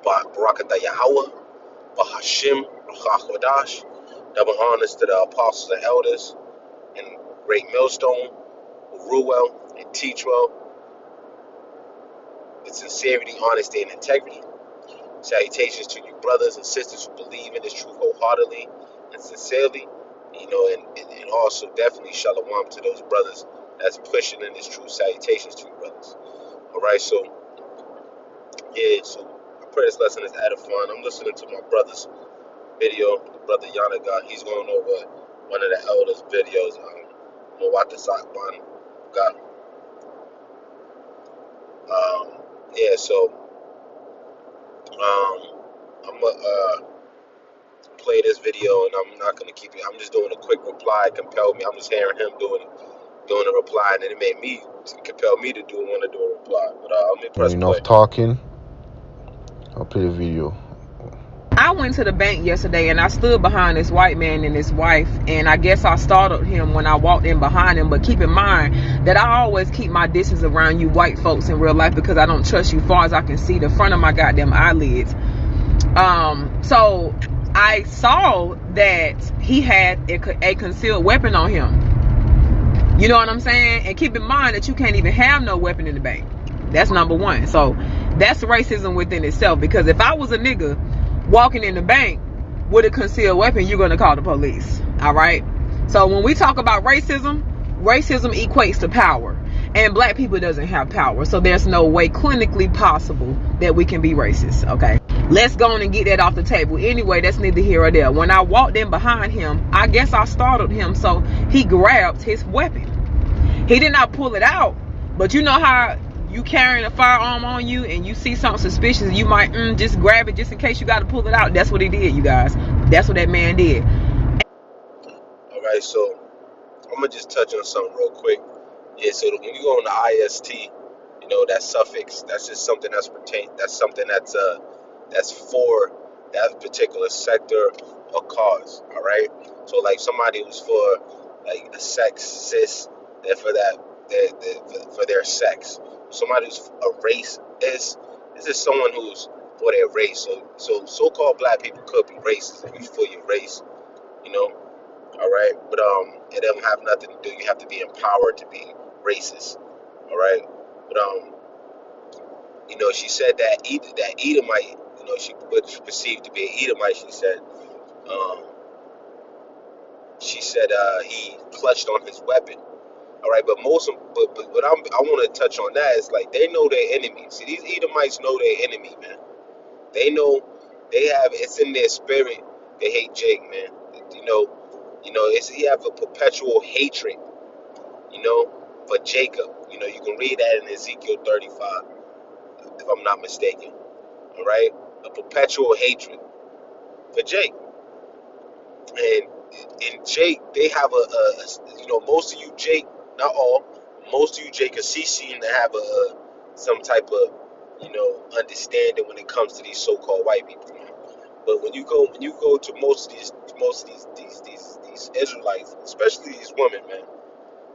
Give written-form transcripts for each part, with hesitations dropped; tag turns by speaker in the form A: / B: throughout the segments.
A: Barakatah Yahweh, Bahashim, Rachakodash. Double honors to the apostles and elders in Great Millstone, Ruel, and Teachwell, with sincerity, honesty, and integrity. Salutations to you brothers and sisters who believe in this truth wholeheartedly and sincerely. And also definitely shalom to those brothers that's pushing in this truth. Salutations to you brothers. Alright, so I pray this lesson is edifying. I'm listening to my brother's video, brother Yanaga. He's going over one of the elders' videos, Mawata Sakban God. I'm gonna play this video, and I'm not gonna keep it. I'm just doing a quick reply. It compelled me. I'm just hearing him doing a reply, and then it made me compel me to want to do a reply. But let me press play.
B: Enough talking. I'll play the video.
C: I went to the bank yesterday and I stood behind this white man and his wife, and I guess I startled him when I walked in behind him. But keep in mind that I always keep my distance around you white folks in real life because I don't trust you far as I can see the front of my goddamn eyelids. So I saw that he had a concealed weapon on him. You know what I'm saying? And keep in mind that you can't even have no weapon in the bank. That's number one. So that's racism within itself, because if I was a nigga walking in the bank with a concealed weapon, you're going to call the police. All right. So when we talk about racism equates to power, and black people doesn't have power. So there's no way clinically possible that we can be racist. Okay. Let's go on and get that off the table. Anyway, that's neither here or there. When I walked in behind him, I guess I startled him. So he grabbed his weapon. He did not pull it out, but you know how you carrying a firearm on you and you see something suspicious, you might just grab it just in case you got to pull it out. That's what he did, you guys. That's what that man did.
A: All right, so I'm gonna just touch on something real quick. So when you go on the IST, that suffix, that's just something that's something that's for that particular sector or cause. All right, so like somebody who's for like a sex, cis, they're for that, for their sex. Somebody who's a race is just someone who's for their race. So-called black people could be racist if you for your race, all right. But it doesn't have nothing to do. You have to be empowered to be racist, all right. But she said that Edomite, she was perceived to be an Edomite. She said he clutched on his weapon. All right, but what I want to touch on that is like they know their enemy. See, these Edomites know their enemy, man. They know it's in their spirit. They hate Jake, man. He have a perpetual hatred, for Jacob. You can read that in Ezekiel 35, if I'm not mistaken. All right, a perpetual hatred for Jake, and Jake, they have most of you Jake. Not all, most of you Jake seem to have some type of understanding when it comes to these so-called white people, man. But when you go to most of these Israelites, especially these women, man,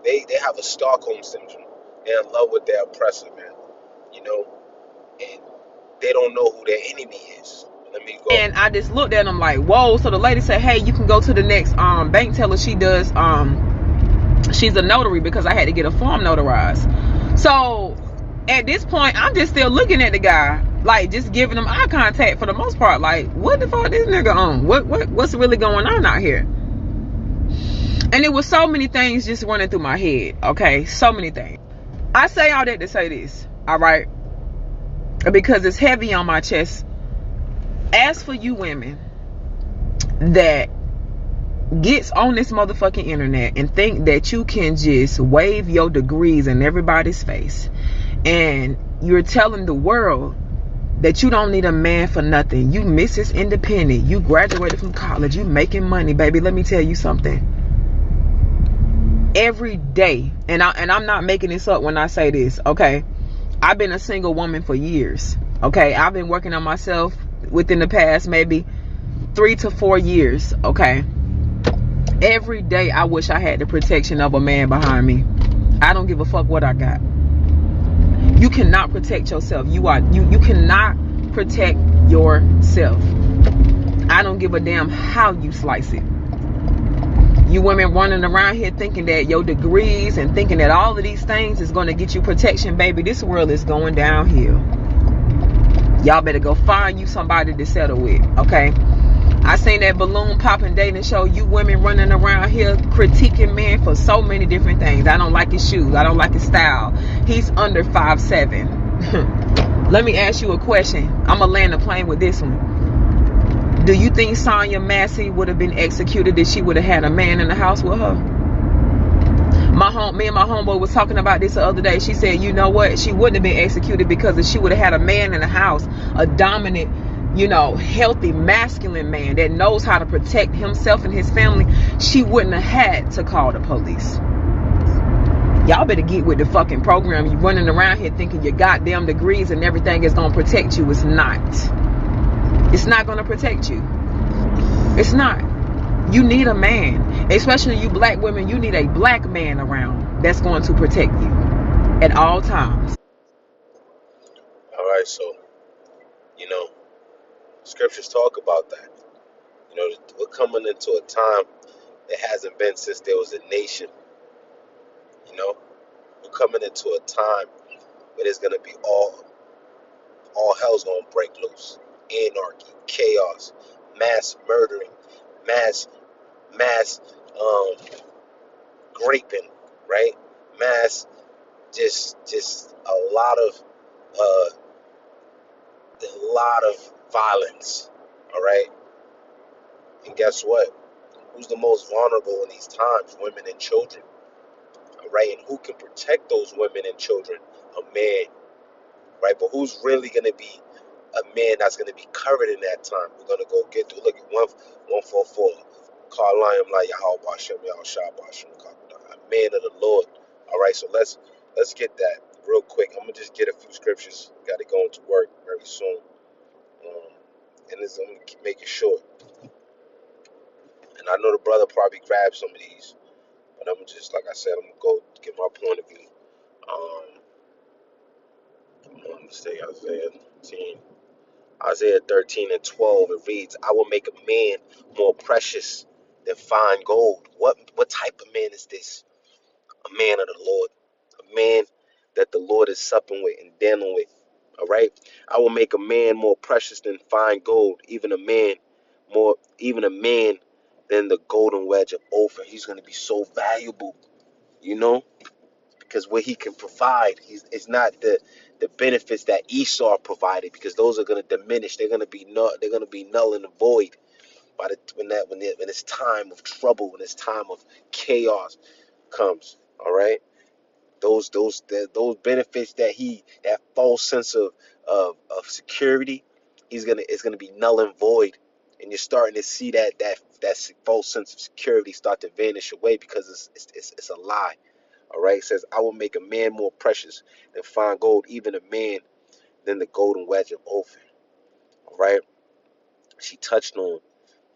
A: they have a Stockholm syndrome. They're in love with their oppressor, man. And they don't know who their enemy is. Let me go.
C: And I just looked at them like, whoa. So the lady said, hey, you can go to the next bank teller. She does she's a notary, because I had to get a form notarized. So at this point, I'm just still looking at the guy, like just giving him eye contact for the most part. Like, what the fuck this nigga on? What's really going on out here? And it was so many things just running through my head. Okay, so many things. I say all that to say this, all right? Because it's heavy on my chest. As for you women that gets on this motherfucking internet and think that you can just wave your degrees in everybody's face, and you're telling the world that you don't need a man for nothing. You Mrs. Independent. You graduated from college. You making money, baby. Let me tell you something. Every day, and I'm not making this up when I say this, okay? I've been a single woman for years, okay? I've been working on myself within the past maybe 3 to 4 years, okay? Every day I wish I had the protection of a man behind me. I don't give a fuck what I got. You cannot protect yourself. You cannot protect yourself. I don't give a damn how you slice it. You women running around here thinking that your degrees and thinking that all of these things is going to get you protection, baby. This world is going downhill. Y'all better go find you somebody to settle with, okay? I seen that balloon popping dating show. You women running around here critiquing men for so many different things. I don't like his shoes. I don't like his style. He's under 5'7". Let me ask you a question. I'm going to land the plane with this one. Do you think Sonya Massey would have been executed if she would have had a man in the house with her? Me and my homeboy was talking about this the other day. She said, you know what? She wouldn't have been executed because if she would have had a man in the house, a dominant, healthy, masculine man that knows how to protect himself and his family, she wouldn't have had to call the police. Y'all better get with the fucking program. You running around here thinking your goddamn degrees and everything is going to protect you. It's not. It's not going to protect you. It's not. You need a man. Especially you black women, you need a black man around that's going to protect you at all times.
A: All right, so, scriptures talk about that. We're coming into a time that hasn't been since there was a nation. We're coming into a time where there's going to be all hell's going to break loose. Anarchy, chaos, mass murdering, mass graping, right? Mass, just a lot of violence, all right? And guess what? Who's the most vulnerable in these times? Women and children, all right? And who can protect those women and children? A man, right? But who's really going to be a man that's going to be covered in that time? We're going to go get through. Look at 144. Carlayim la Yahweh Bashem Yahushua Bashem, a man of the Lord. All right, so let's get that real quick. I'm gonna just get a few scriptures. Got to go into work very soon, and I'm gonna make it short. And I know the brother probably grabbed some of these, but I'm just, like I said, I'm gonna go get my point of view. I'm gonna stay Isaiah 13 and 12. It reads, "I will make a man more precious than fine gold." What type of man is this? A man of the Lord, a man that the Lord is supping with and dealing with. All right, I will make a man more precious than fine gold, even a man than the golden wedge of Ophir. He's going to be so valuable, because what he can provide, it's not the benefits that Esau provided, because those are going to diminish. They're going to be null and void when it's time of trouble, when it's time of chaos comes. All right, those benefits that false sense of security, it's gonna be null and void, and you're starting to see that false sense of security start to vanish away, because it's a lie. All right, it says, "I will make a man more precious than fine gold, even a man than the golden wedge of Ophir." All right, she touched on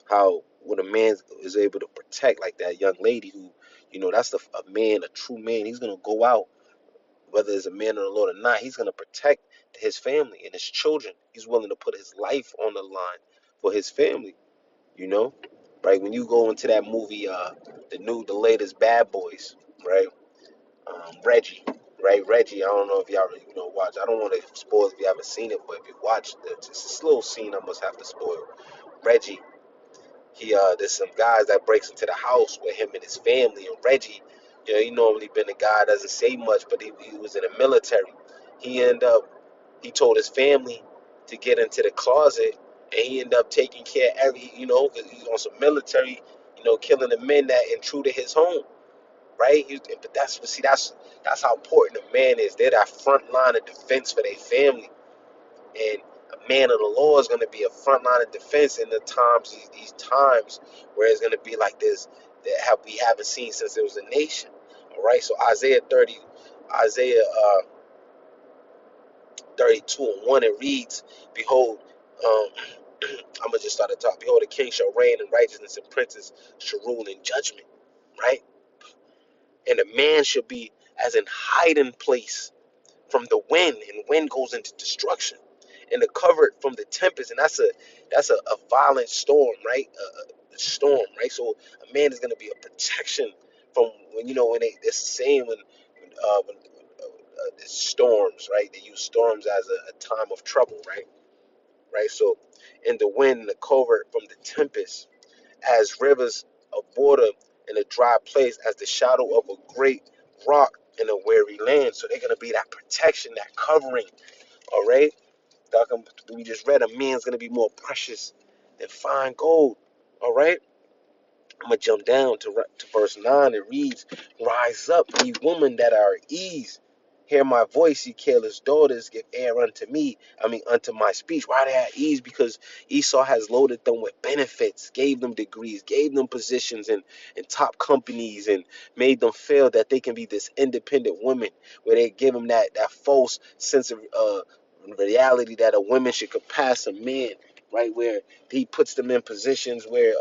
A: how when a man is able to protect, like that young lady who, that's a man, a true man. He's gonna go out, whether it's a man of the Lord or not. He's gonna protect his family and his children. He's willing to put his life on the line for his family. Right? When you go into that movie, the latest Bad Boys, right? Reggie, right? Reggie. I don't know if y'all watch. I don't want to spoil if you haven't seen it, but if you watch, it's this little scene I must have to spoil. Reggie. There's some guys that breaks into the house with him and his family, and Reggie, he normally been a guy that doesn't say much, but he was in the military. He told his family to get into the closet, and he ended up taking care of because he's on some military, killing the men that intruded his home, right? But that's how important a man is. They're that front line of defense for their family. And a man of the law is going to be a front line of defense in these times where it's going to be like this that we haven't seen since there was a nation. All right, so Isaiah 32 and 1, it reads, "Behold, I'm gonna just start at the top. Behold, the king shall reign in righteousness, and princes shall rule in judgment." Right, and a man shall be as in hiding place from the wind, and wind goes into destruction. and the covert from the tempest, and that's a violent storm, right? A storm, right? So a man is gonna be a protection from when when they're saying when there's storms, right? They use storms as a time of trouble, right? Right. So in the wind, the covert from the tempest, as rivers of water in a dry place, as the shadow of a great rock in a weary land. So they're gonna be that protection, that covering. All right. We just read a man's gonna be more precious than fine gold. All right. I'm gonna jump down to verse 9. It reads, "Rise up, ye women that are at ease. Hear my voice, ye careless daughters. Give ear unto me. I mean, unto my speech." Why they at ease? Because Esau has loaded them with benefits, gave them degrees, gave them positions in top companies, and made them feel that they can be this independent woman, where they give them that false sense of reality that a woman should surpass a man, right? Where he puts them in positions where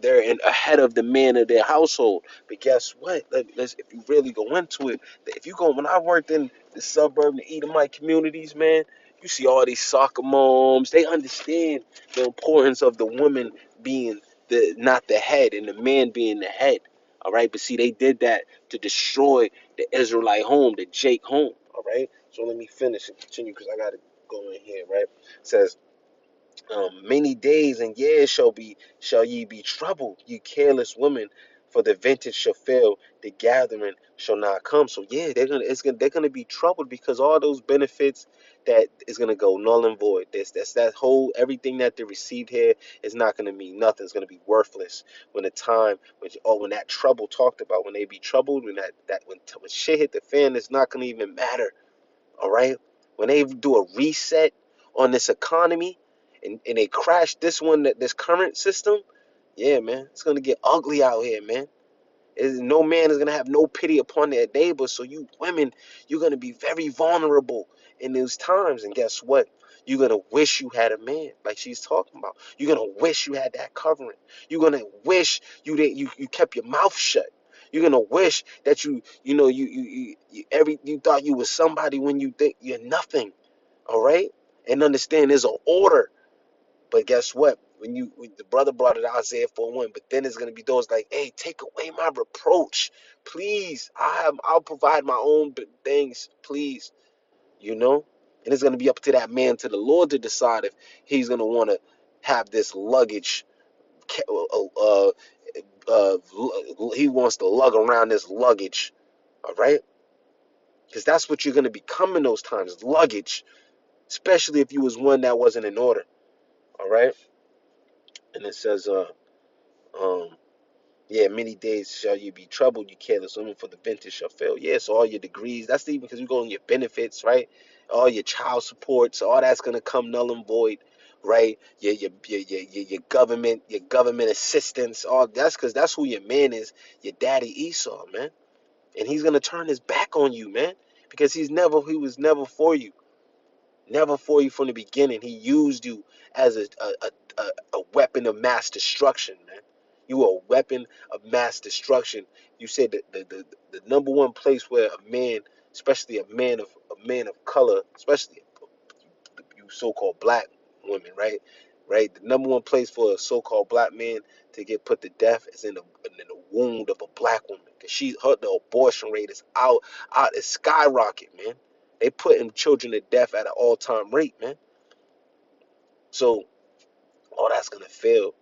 A: they're ahead of the man of their household. But guess what? If you really go into it, if you go, when I worked in the suburban Edomite communities, man, you see all these soccer moms. They understand the importance of the woman being the not the head and the man being the head. All right, but see, they did that to destroy the Israelite home, the Jake home. All right, so let me finish and continue because I gotta go in here. Right, it says. Many days and years shall ye be troubled, ye careless women, for the vintage shall fail, the gathering shall not come. So yeah, they're gonna be troubled because all those benefits that is gonna go null and void. That's that whole everything that they received here is not gonna mean nothing. It's gonna be worthless when the time when that trouble talked about, when they be troubled, when shit hit the fan, it's not gonna even matter. All right, when they do a reset on this economy and they crash this current system, yeah, man, it's gonna get ugly out here, man. No man is gonna have no pity upon their neighbor. So you women, you're gonna be very vulnerable in those times. And guess what? You're gonna wish you had a man, like she's talking about. You're gonna wish you had that covering. You're gonna wish you kept your mouth shut. You're gonna wish that you thought you was somebody when you think you're nothing. All right, and understand there's an order. But guess what? When the brother brought it Isaiah 4:1, but then it's gonna be those like, hey, take away my reproach, please. I'll provide my own things, please. And it's gonna be up to that man, to the Lord, to decide if he's gonna want to have this luggage. He wants to lug around this luggage, all right? Because that's what you're gonna become in those times, luggage. Especially if you was one that wasn't in order, all right? And it says, um. Yeah, many days shall you be troubled, you careless women, for the vintage shall fail. Yeah, so all your degrees, that's even because you go on your benefits, right? All your child support, so all that's gonna come null and void, right? Your government assistance, all that's because that's who your man is, your daddy Esau, man. And he's gonna turn his back on you, man, because he was never for you. Never for you from the beginning. He used you as a weapon of mass destruction, man. You were a weapon of mass destruction. You said that the number one place where a man, especially a man of color, especially you so-called black women, right? Right? The number one place for a so-called black man to get put to death is in the wound of a black woman. Because the abortion rate is out, it's skyrocket, man. They putting children to death at an all-time rate, man. So all that's gonna fail.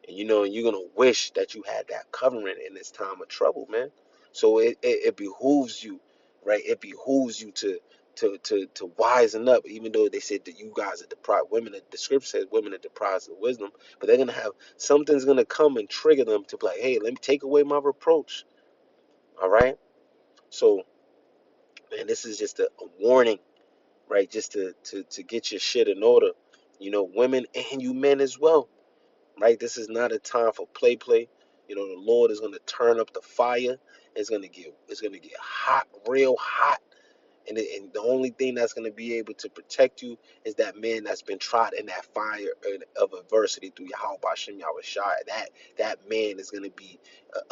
A: And you're gonna wish that you had that covering in this time of trouble, man. So it behooves you, right? It behooves you to wisen up, even though they said that you guys are deprived. The scripture says women are deprived of wisdom, but they're gonna have something's gonna come and trigger them to be like, hey, let me take away my reproach. All right. So, man, this is just a warning, right? Just to get your shit in order. Women and you men as well, right? This is not a time for play. The Lord is gonna turn up the fire. It's gonna get hot, real hot. And the only thing that's going to be able to protect you is that man that's been tried in that fire of adversity through Yahweh Bashem Yahweh Shai. That man is going to be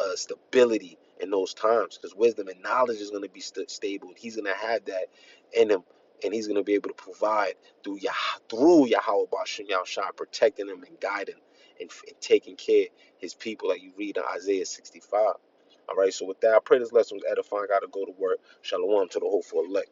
A: a stability in those times, because wisdom and knowledge is going to be stable. He's going to have that in him and he's going to be able to provide through Yahweh Bashim Yahushua, protecting him and guiding and taking care of his people, like you read in Isaiah 65. All right, so with that, I pray this lesson was edifying. I got to go to work. Shalom to the hopeful elect.